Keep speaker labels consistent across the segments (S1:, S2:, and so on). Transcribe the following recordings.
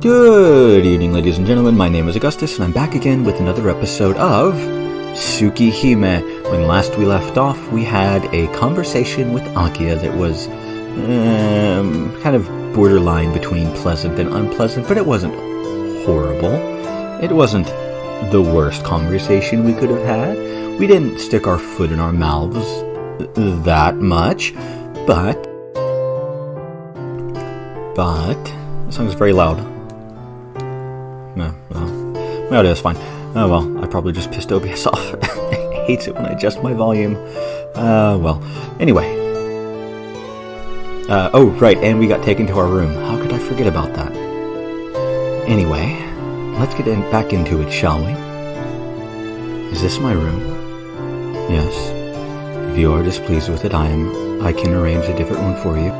S1: Good evening, ladies and gentlemen. My name is Augustus, and I'm back again with another episode of Tsukihime. When last we left off, we had a conversation with Akia that was kind of borderline between pleasant and unpleasant, but it wasn't horrible. It wasn't the worst conversation we could have had. We didn't stick our foot in our mouths that much, but the song is very loud. No, it is fine. Oh well, I probably just pissed OBS off. It hates it when I adjust my volume. Anyway. Oh, right, and we got taken to our room. How could I forget about that? Anyway, let's get back into it, shall we? Is this my room? Yes. If you are displeased with it, I can arrange a different one for you.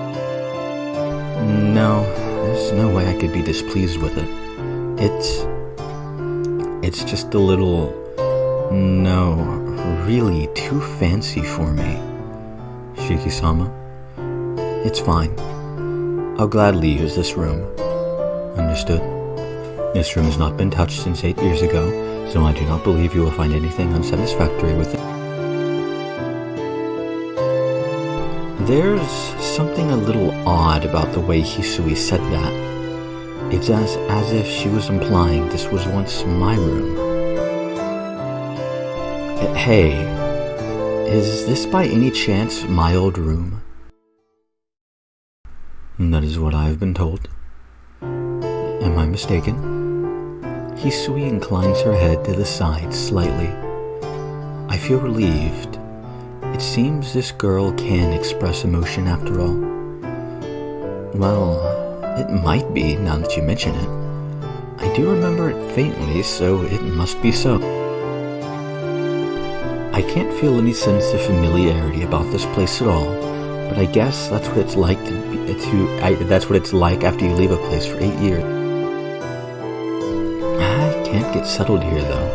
S1: No, there's no way I could be displeased with it. It's just a little, really too fancy for me. Shiki-sama, it's fine. I'll gladly use this room. Understood? This room has not been touched since 8 years ago, so I do not believe you will find anything unsatisfactory with it. There's something a little odd about the way Hisui said that. It's as if she was implying this was once my room. Hey, is this by any chance my old room? That is what I have been told. Am I mistaken? Hisui inclines her head to the side slightly. I feel relieved. It seems this girl can express emotion after all. Well, it might be, now that you mention it. I do remember it faintly, so it must be so. I can't feel any sense of familiarity about this place at all, but I guess that's what it's like that's what it's like after you leave a place for 8 years. I can't get settled here, though.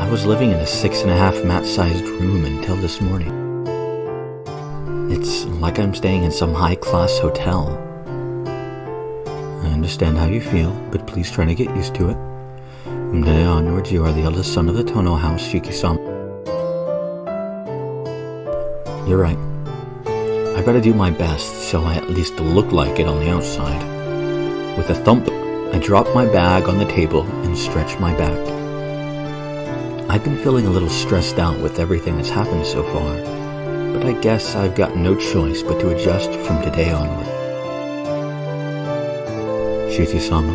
S1: I was living in a 6.5 mat-sized room until this morning. It's like I'm staying in some high-class hotel. I understand how you feel, but please try to get used to it. From today onwards, you are the eldest son of the Tono house, Shiki-sama. You're right. I've got to do my best, so I at least look like it on the outside. With a thump, I drop my bag on the table and stretch my back. I've been feeling a little stressed out with everything that's happened so far, but I guess I've got no choice but to adjust from today onward. Shiki-sama,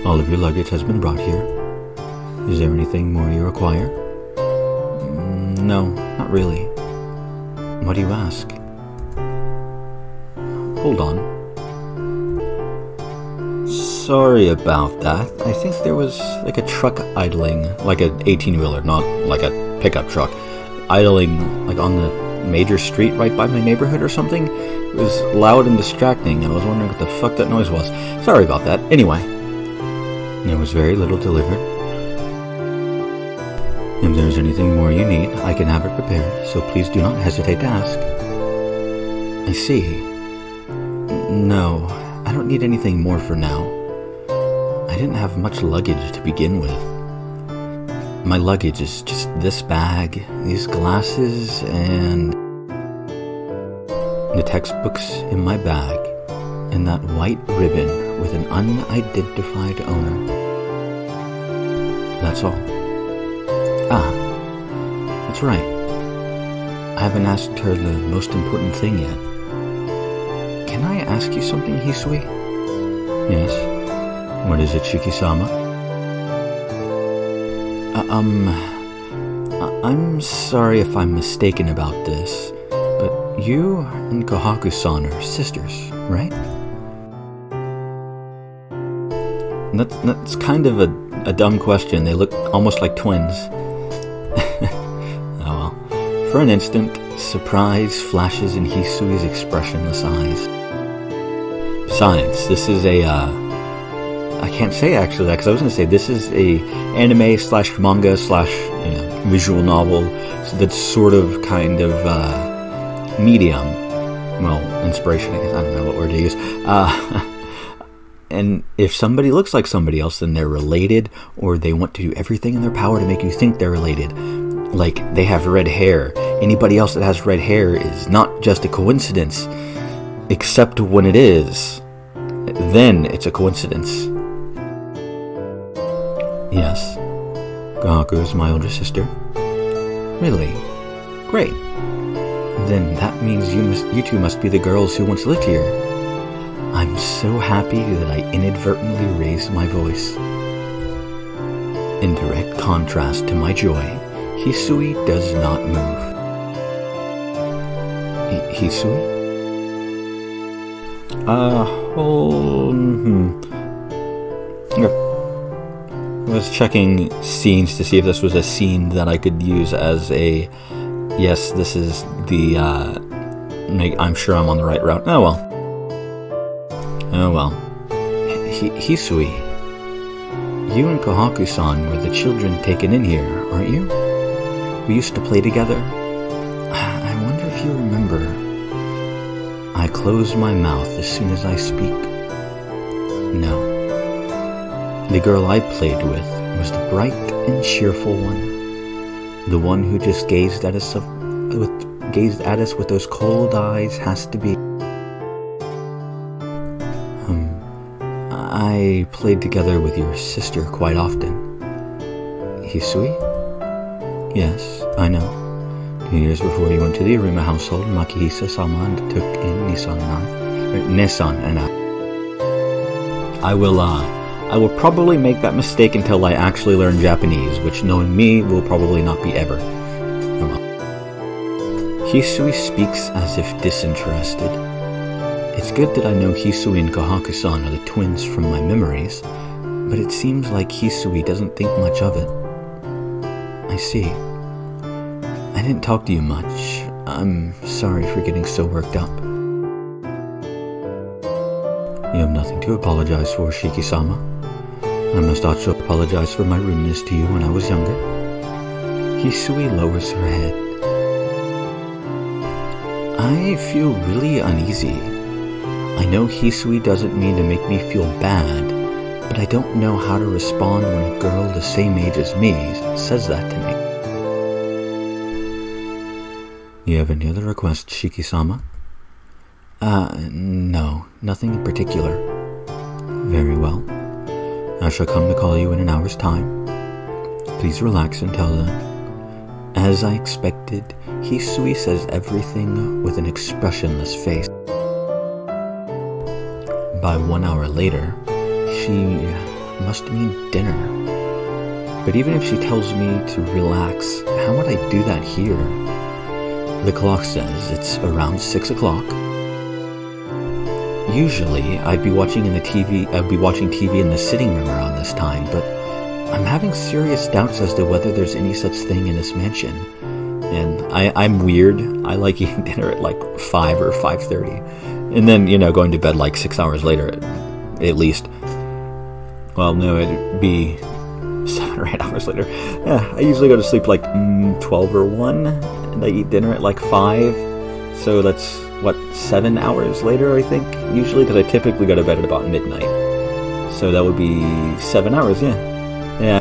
S1: all of your luggage has been brought here. Is there anything more you require? No, not really. What do you ask? Hold on. Sorry about that. I think there was like a truck idling, like an 18-wheeler, not like a pickup truck, idling like on the major street right by my neighborhood or something. It was loud and distracting, and I was wondering what the fuck that noise was. Sorry about that. Anyway, there was very little delivered. If there's anything more you need, I can have it prepared, so please do not hesitate to ask. I see. No, I don't need anything more for now. I didn't have much luggage to begin with. My luggage is just this bag, these glasses, and the textbooks in my bag, and that white ribbon with an unidentified owner. That's all. Ah, that's right. I haven't asked her the most important thing yet. Can I ask you something, Hisui? Yes. What is it, Shiki-sama? I'm sorry if I'm mistaken about this, but you and Kohaku-san are sisters, right? That's kind of a dumb question. They look almost like twins. Oh well. For an instant, surprise flashes in Hisui's expressionless eyes. Besides, this is I can't say actually that, because I was going to say this is a anime / manga / visual novel that's sort of kind of medium. Well, inspiration, I guess. I don't know what word to use. And if somebody looks like somebody else, then they're related, or they want to do everything in their power to make you think they're related. Like, they have red hair. Anybody else that has red hair is not just a coincidence, except when it is. Then it's a coincidence. Yes, Kohaku is my older sister. Really? Great. Then that means you two must be the girls who once lived here. I'm so happy that I inadvertently raised my voice. In direct contrast to my joy, Hisui does not move. Hisui? I was checking scenes to see if this was a scene that I could use as a, yes, this is the, I'm sure I'm on the right route. Oh well. Hisui, you and Kohaku-san were the children taken in here, aren't you? We used to play together. I wonder if you remember. I close my mouth as soon as I speak. No. The girl I played with was the bright and cheerful one. The one who just gazed at us with those cold eyes has to be. I played together with your sister quite often. Hisui? Yes, I know. 2 years before you went to the Arima household, Makihisa-sama took in Nissan and I. I will probably make that mistake until I actually learn Japanese, which, knowing me, will probably not be ever. Oh well. Hisui speaks as if disinterested. It's good that I know Hisui and Kohaku-san are the twins from my memories, but it seems like Hisui doesn't think much of it. I see. I didn't talk to you much. I'm sorry for getting so worked up. You have nothing to apologize for, Shiki-sama. I must also apologize for my rudeness to you when I was younger. Hisui lowers her head. I feel really uneasy. I know Hisui doesn't mean to make me feel bad, but I don't know how to respond when a girl the same age as me says that to me. You have any other requests, Shiki-sama? No, nothing in particular. Very well. I shall come to call you in an hour's time. Please relax until then. As I expected, Hisui says everything with an expressionless face. By 1 hour later, she must mean dinner. But even if she tells me to relax, how would I do that here? The clock says it's around 6 o'clock. Usually, I'd be watching TV in the sitting room around this time, but I'm having serious doubts as to whether there's any such thing in this mansion. And I'm weird. I like eating dinner at like 5 or 5:30. And then, going to bed like 6 hours later, at least. Well, no, it'd be 7 or 8 hours later. Yeah, I usually go to sleep like 12 or 1, and I eat dinner at like 5. So that's, 7 hours later, I think, usually, because I typically go to bed at about midnight. So that would be 7 hours, yeah. Yeah.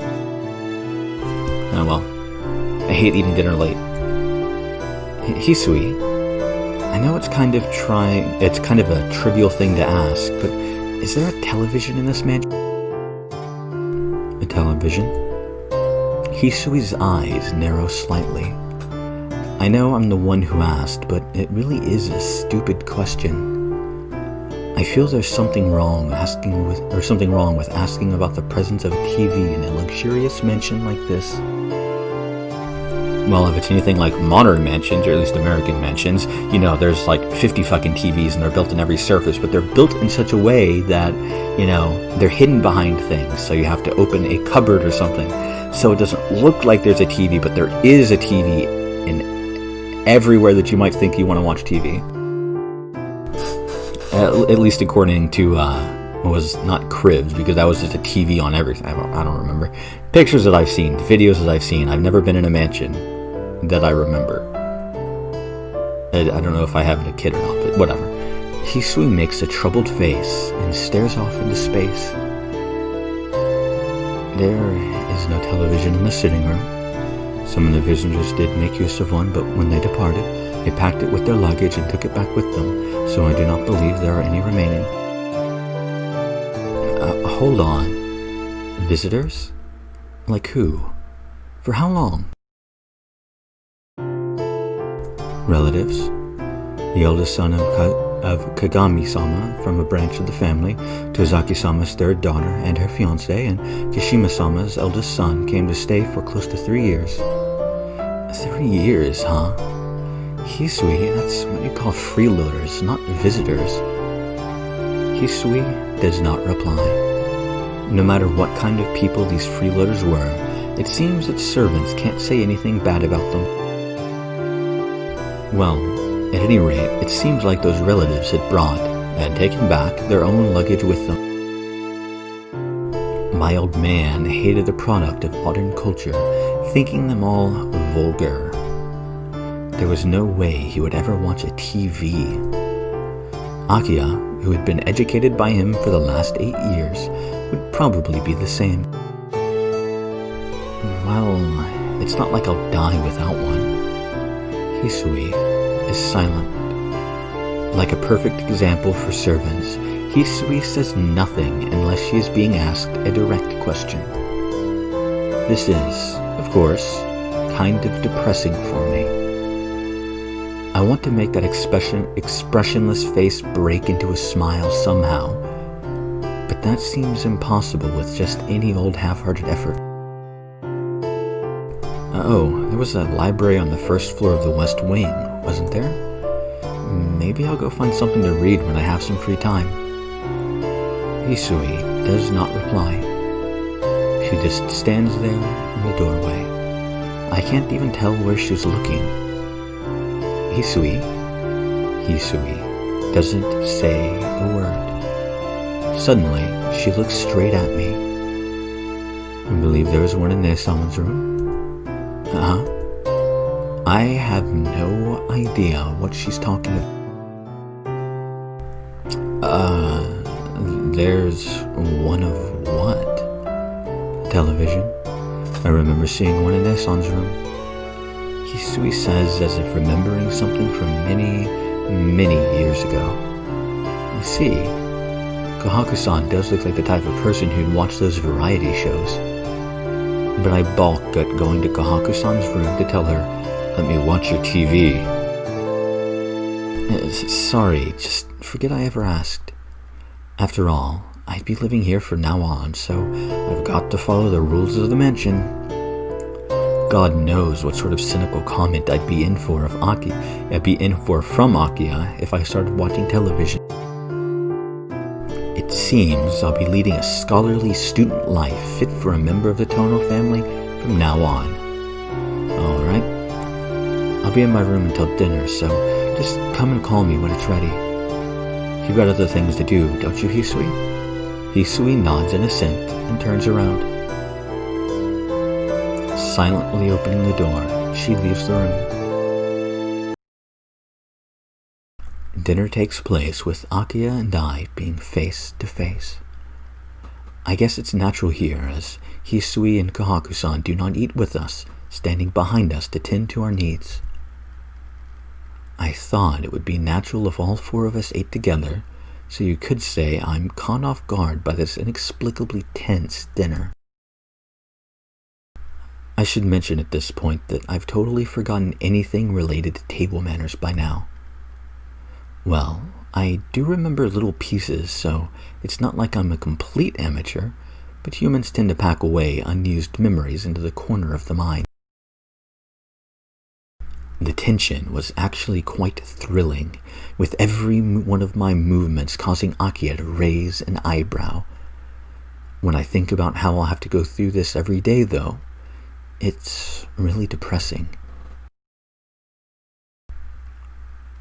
S1: Oh well. I hate eating dinner late. Hisui, I know it's kind of a trivial thing to ask, but is there a television in this mansion? A television? Hisui's eyes narrow slightly. I know I'm the one who asked, but it really is a stupid question. I feel there's something wrong with asking about the presence of a TV in a luxurious mansion like this. Well, if it's anything like modern mansions, or at least American mansions, there's like 50 fucking TVs and they're built in every surface, but they're built in such a way that, they're hidden behind things, so you have to open a cupboard or something. So it doesn't look like there's a TV, but there is a TV in everywhere that you might think you want to watch TV. At least according to, was not cribs, because that was just a TV on everything. I don't remember. Pictures that I've seen, videos that I've seen. I've never been in a mansion that I remember. I don't know if I have a kid or not, but whatever. Hisui makes a troubled face and stares off into space. There is no television in the sitting room. Some of the visitors did make use of one, but when they departed, they packed it with their luggage and took it back with them, so I do not believe there are any remaining. Hold on. Visitors? Like who? For how long? Relatives. The eldest son of Kagami-sama from a branch of the family, Tozaki-sama's third daughter and her fiancé, and Kishima-sama's eldest son came to stay for close to 3 years. 3 years, huh? Hisui, that's what you call freeloaders, not visitors. Hisui does not reply. No matter what kind of people these freeloaders were, it seems that servants can't say anything bad about them. Well, at any rate, it seems like those relatives had brought, and taken back, their own luggage with them. My old man hated the product of modern culture, thinking them all vulgar. There was no way he would ever watch a TV. Akiya, who had been educated by him for the last 8 years, would probably be the same. Well, it's not like I'll die without one. Hisui is silent. Like a perfect example for servants, Hisui says nothing unless she is being asked a direct question. This is, of course, kind of depressing for me. I want to make that expressionless face break into a smile somehow, but that seems impossible with just any old half-hearted effort. Oh, there was a library on the first floor of the West Wing, wasn't there? Maybe I'll go find something to read when I have some free time. Hisui does not reply. She just stands there in the doorway. I can't even tell where she's looking. Hisui doesn't say a word. Suddenly, she looks straight at me. I believe there is one in Nesamon's room. I have no idea what she's talking about. There's one of what? Television. I remember seeing one in Nesamon's room. Hisui says as if remembering something from many, many years ago. You see, Kohaku-san does look like the type of person who'd watch those variety shows. But I balk at going to Kohaku-san's room to tell her, "Let me watch your TV." Sorry, just forget I ever asked. After all, I'd be living here from now on, so I've got to follow the rules of the mansion. God knows what sort of cynical comment I'd be in for from Akiya if I started watching television. It seems I'll be leading a scholarly student life fit for a member of the Tono family from now on. Alright, I'll be in my room until dinner, so just come and call me when it's ready. You've got other things to do, don't you, Hisui? Hisui nods in assent and turns around. Silently opening the door, she leaves the room. Dinner takes place with Akiya and I being face to face. I guess it's natural here, as Hisui and Kohaku-san do not eat with us, standing behind us to tend to our needs. I thought it would be natural if all 4 of us ate together, so you could say I'm caught off guard by this inexplicably tense dinner. I should mention at this point that I've totally forgotten anything related to table manners by now. Well, I do remember little pieces, so it's not like I'm a complete amateur, but humans tend to pack away unused memories into the corner of the mind. The tension was actually quite thrilling, with every one of my movements causing Akiya to raise an eyebrow. When I think about how I'll have to go through this every day, though, it's really depressing.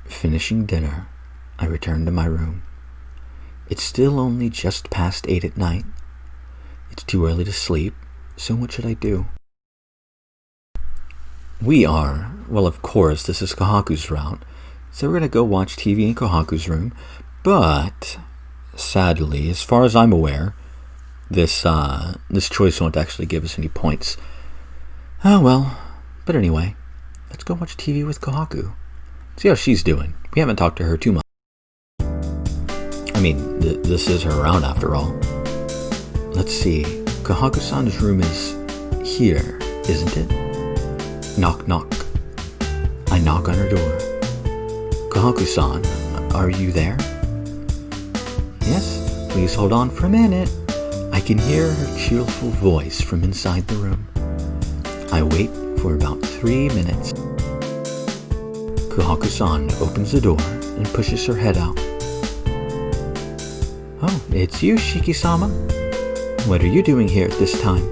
S1: Finishing dinner, I return to my room. It's still only just past 8 at night. It's too early to sleep, so what should I do? Well, of course, this is Kohaku's route, so we're going to go watch TV in Kohaku's room, But, sadly, as far as I'm aware, this choice won't actually give us any points. Oh well, but anyway, let's go watch TV with Kohaku. See how she's doing. We haven't talked to her too much. I mean, this is her round after all. Let's see, Kohaku-san's room is here, isn't it? Knock knock. I knock on her door. Kohaku-san, are you there? Yes, please hold on for a minute. I can hear her cheerful voice from inside the room. I wait for about 3 minutes. Kohaku-san opens the door and pushes her head out. Oh, it's you, Shiki-sama. What are you doing here at this time?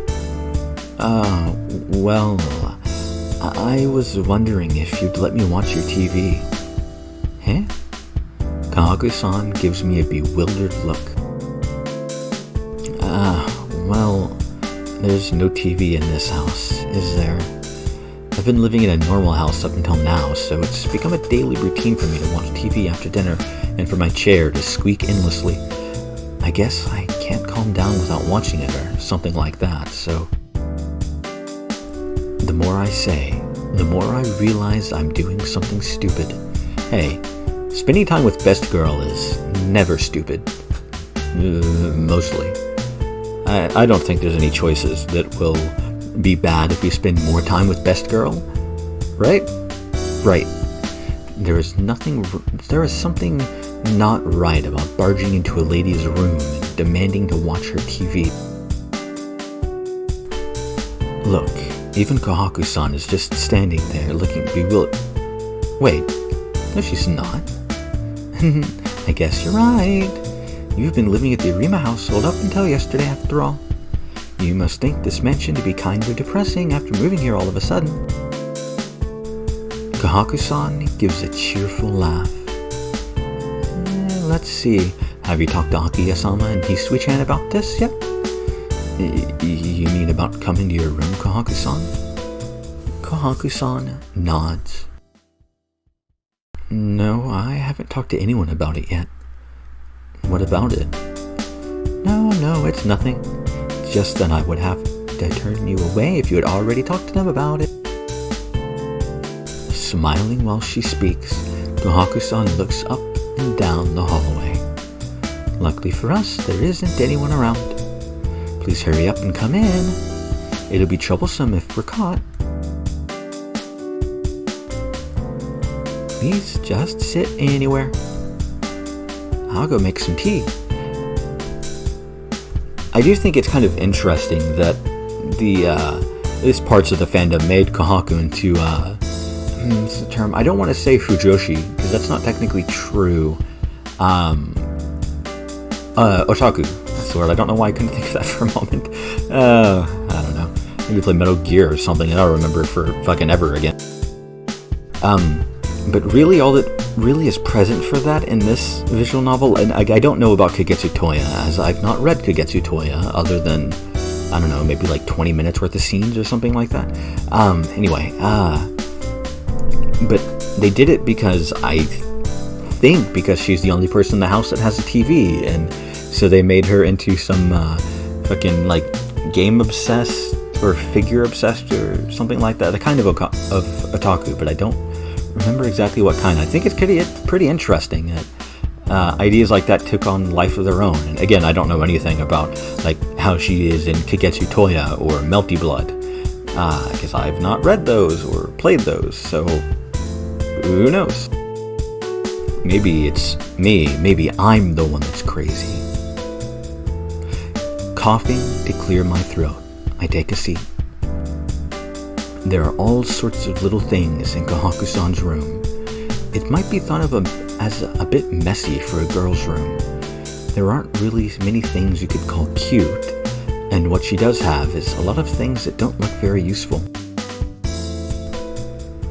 S1: Well, I was wondering if you'd let me watch your TV. Huh? Kohaku-san gives me a bewildered look. Well, there's no TV in this house, is there? I've been living in a normal house up until now, so it's become a daily routine for me to watch TV after dinner and for my chair to squeak endlessly. I guess I can't calm down without watching it or something like that, so... The more I say, the more I realize I'm doing something stupid. Hey, spending time with Best Girl is never stupid. Mostly. I don't think there's any choices that will be bad if you spend more time with Best Girl. Right? Right. There is something not right about barging into a lady's room and demanding to watch her TV. Look, even Kohaku-san is just standing there looking bewildered. Wait, no she's not. I guess you're right. You've been living at the Arima household up until yesterday after all. You must think this mansion to be kind of depressing after moving here all of a sudden. Kohaku-san gives a cheerful laugh. Let's see, have you talked to Akiya-sama and Hisui-chan about this yet? You mean about coming to your room, Kohaku-san? Kohaku-san nods. No, I haven't talked to anyone about it yet. What about it? No, it's nothing. It's just that I would have to turn you away if you had already talked to them about it. Smiling while she speaks, Kohaku-san looks up and down the hallway. Luckily for us, there isn't anyone around. Please hurry up and come in. It'll be troublesome if we're caught. Please just sit anywhere. I'll go make some tea. I do think it's kind of interesting that these parts of the fandom made Kohaku into, what's the term? I don't want to say fujoshi, because that's not technically true. Otaku. That's the word. I don't know why I couldn't think of that for a moment. I don't know. Maybe play Metal Gear or something, and I'll remember it for fucking ever again. But really, all that really is present for that in this visual novel, and I don't know about Kagetsu Toya, as I've not read Kagetsu Toya, other than, I don't know, maybe like 20 minutes worth of scenes or something like that. Anyway, but they did it because because she's the only person in the house that has a TV, and so they made her into some fucking like game obsessed or figure obsessed or something like that. A kind of otaku, but I don't remember exactly what kind. I think it's pretty interesting that ideas like that took on life of their own. And again, I don't know anything about like how she is in Kagetsu Toya or Melty Blood, because I've not read those or played those, so who knows? Maybe it's me. Maybe I'm the one that's crazy. Coughing to clear my throat, I take a seat. There are all sorts of little things in Kohaku-san's room. It might be thought of as a bit messy for a girl's room. There aren't really many things you could call cute, and what she does have is a lot of things that don't look very useful.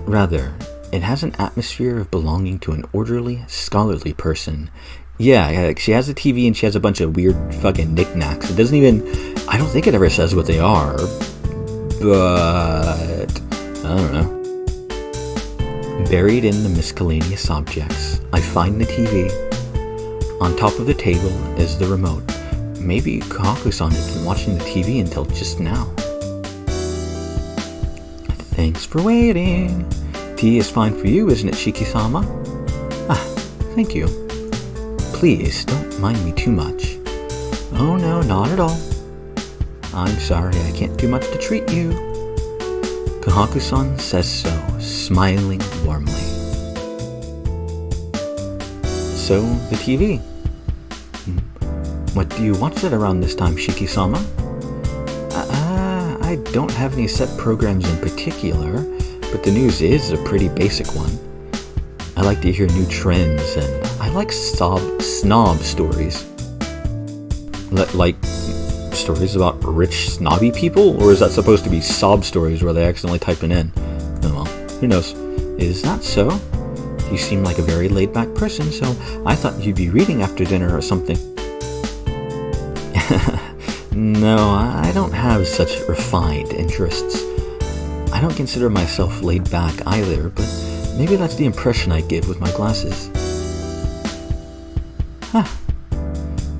S1: Rather, it has an atmosphere of belonging to an orderly, scholarly person. Yeah, she has a TV and she has a bunch of weird fucking knickknacks. It doesn't even... I don't think it ever says what they are, but... I don't know. Buried in the miscellaneous objects, I find the TV. On top of the table is the remote. Maybe Kohaku-san had been watching the TV until just now. Thanks for waiting. Tea is fine for you, isn't it, Shiki-sama? Ah, thank you. Please, don't mind me too much. Oh no, not at all. I'm sorry, I can't do much to treat you. Kohaku-san says so, smiling warmly. So, the TV. What do you watch at around this time, Shiki-sama? I don't have any set programs in particular, but the news is a pretty basic one. I like to hear new trends, and I like snob stories. Like stories about rich, snobby people? Or is that supposed to be sob stories where they accidentally type it in? Oh well, who knows. Is that so? You seem like a very laid-back person, so I thought you'd be reading after dinner or something. No, I don't have such refined interests. I don't consider myself laid back either, but maybe that's the impression I give with my glasses. Huh.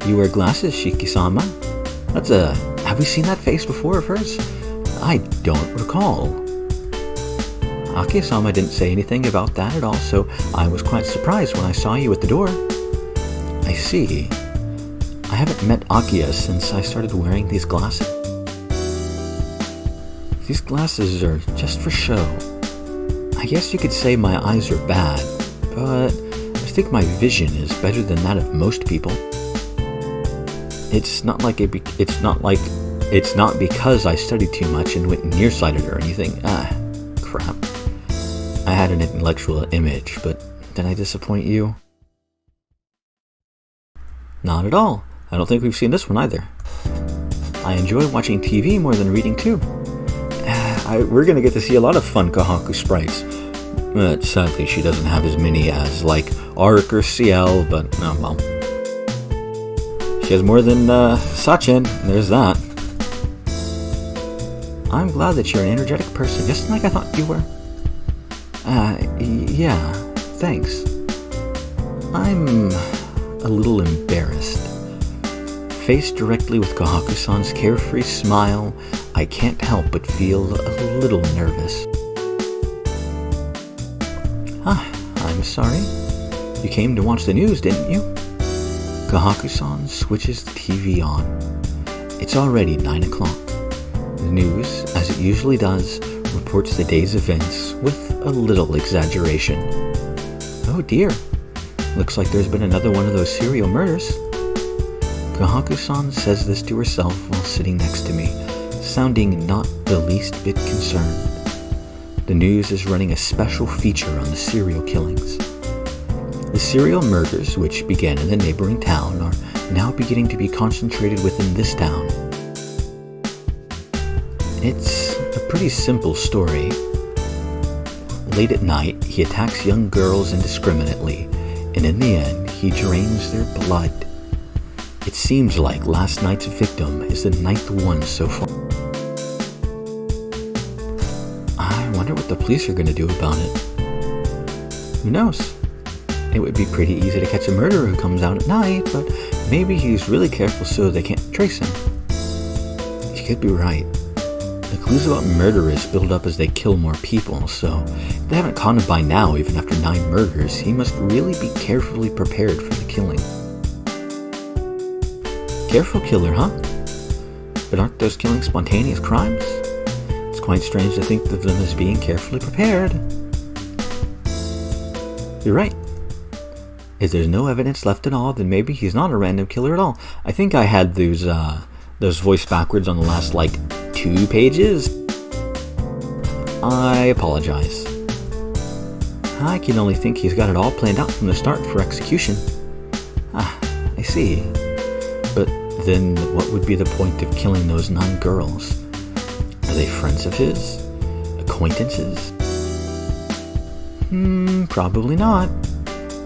S1: You wear glasses, Shiki-sama? Have we seen that face before of hers? I don't recall. Ake-sama didn't say anything about that at all, so I was quite surprised when I saw you at the door. I see. I haven't met Akiya since I started wearing these glasses. These glasses are just for show. I guess you could say my eyes are bad, but I think my vision is better than that of most people. It's not because I studied too much and went nearsighted or anything. Crap. I had an intellectual image, but did I disappoint you? Not at all. I don't think we've seen this one either. I enjoy watching TV more than reading too. We're gonna get to see a lot of fun Kohaku sprites. But sadly she doesn't have as many as like Arc or CL, but oh well. She has more than Sachin, there's that. I'm glad that you're an energetic person, just like I thought you were. Yeah, thanks. I'm a little embarrassed. Faced directly with Kohaku-san's carefree smile, I can't help but feel a little nervous. I'm sorry. You came to watch the news, didn't you? Kohaku-san switches the TV on. It's already 9 o'clock. The news, as it usually does, reports the day's events with a little exaggeration. Oh dear. Looks like there's been another one of those serial murders. Kohaku-san says this to herself while sitting next to me, sounding not the least bit concerned. The news is running a special feature on the serial killings. The serial murders, which began in the neighboring town, are now beginning to be concentrated within this town. It's a pretty simple story. Late at night, he attacks young girls indiscriminately, and in the end, he drains their blood. It seems like last night's victim is the 9th one so far. I wonder what the police are going to do about it. Who knows? It would be pretty easy to catch a murderer who comes out at night, but maybe he's really careful so they can't trace him. You could be right. The clues about murderers build up as they kill more people, so if they haven't caught him by now, even after 9 murders, he must really be carefully prepared for the killing. Careful killer, huh? But aren't those killings spontaneous crimes? It's quite strange to think of them as being carefully prepared. You're right. If there's no evidence left at all, then maybe he's not a random killer at all. I think I had those voiced backwards on the last, 2 pages. I apologize. I can only think he's got it all planned out from the start for execution. I see. But then what would be the point of killing those 9 girls? Are they friends of his? Acquaintances? Probably not.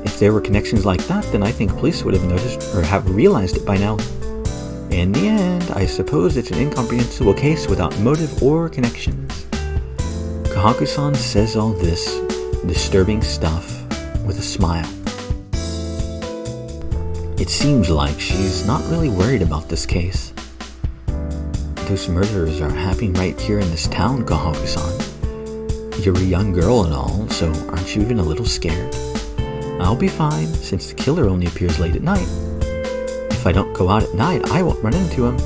S1: If there were connections like that, then I think police would have noticed or have realized it by now. In the end, I suppose it's an incomprehensible case without motive or connections. Kohaku-san says all this disturbing stuff with a smile. It seems like she's not really worried about this case. Those murders are happening right here in this town, Kohaku-san. You're a young girl and all, so aren't you even a little scared? I'll be fine, since the killer only appears late at night. If I don't go out at night, I won't run into him.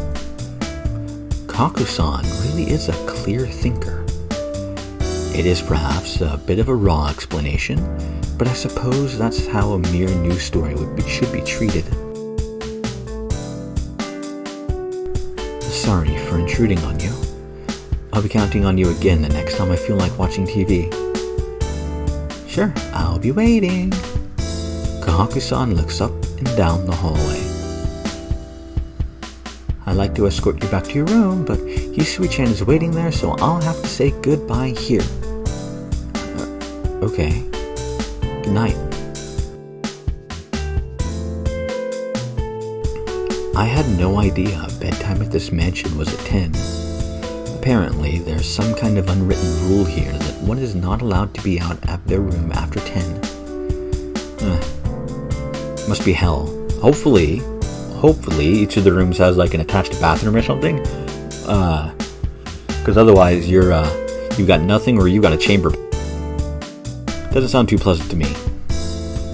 S1: Kohaku-san really is a clear thinker. It is perhaps a bit of a raw explanation, but I suppose that's how a mere news story should be treated. Sorry for intruding on you. I'll be counting on you again the next time I feel like watching TV. Sure, I'll be waiting. Kohaku-san looks up and down the hallway. I'd like to escort you back to your room, but Hisui-chan is waiting there, so I'll have to say goodbye here. Okay. Good night. I had no idea bedtime at this mansion was at 10. Apparently, there's some kind of unwritten rule here that one is not allowed to be out at their room after 10. Must be hell. Hopefully each of the rooms has like an attached bathroom or something. Because otherwise you got nothing, or you got a chamber. Doesn't sound too pleasant to me.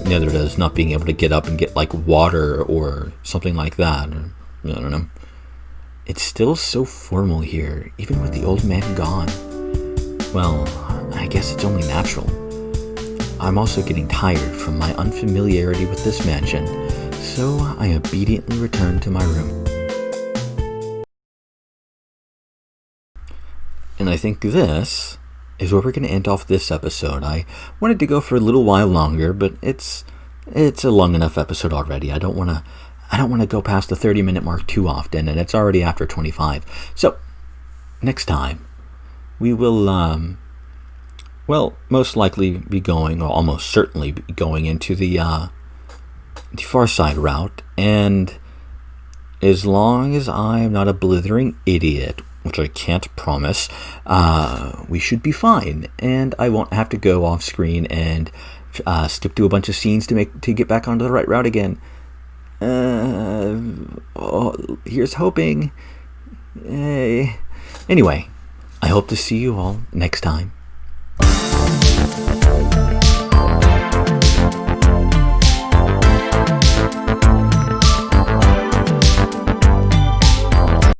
S1: Neither does not being able to get up and get like water or something like that. I don't know. It's still so formal here, even with the old man gone. Well, I guess it's only natural. I'm also getting tired from my unfamiliarity with this mansion, so I obediently return to my room. And I think this is where we're going to end off this episode. I wanted to go for a little while longer, but it's a long enough episode already. I don't want to go past the 30-minute mark too often, and it's already after 25. So, next time, we will, most likely be going, or almost certainly be going into the Far Side route, and as long as I'm not a blithering idiot, which I can't promise, we should be fine, and I won't have to go off screen and skip to a bunch of scenes to get back onto the right route again. Here's hoping. Anyway, I hope to see you all next time.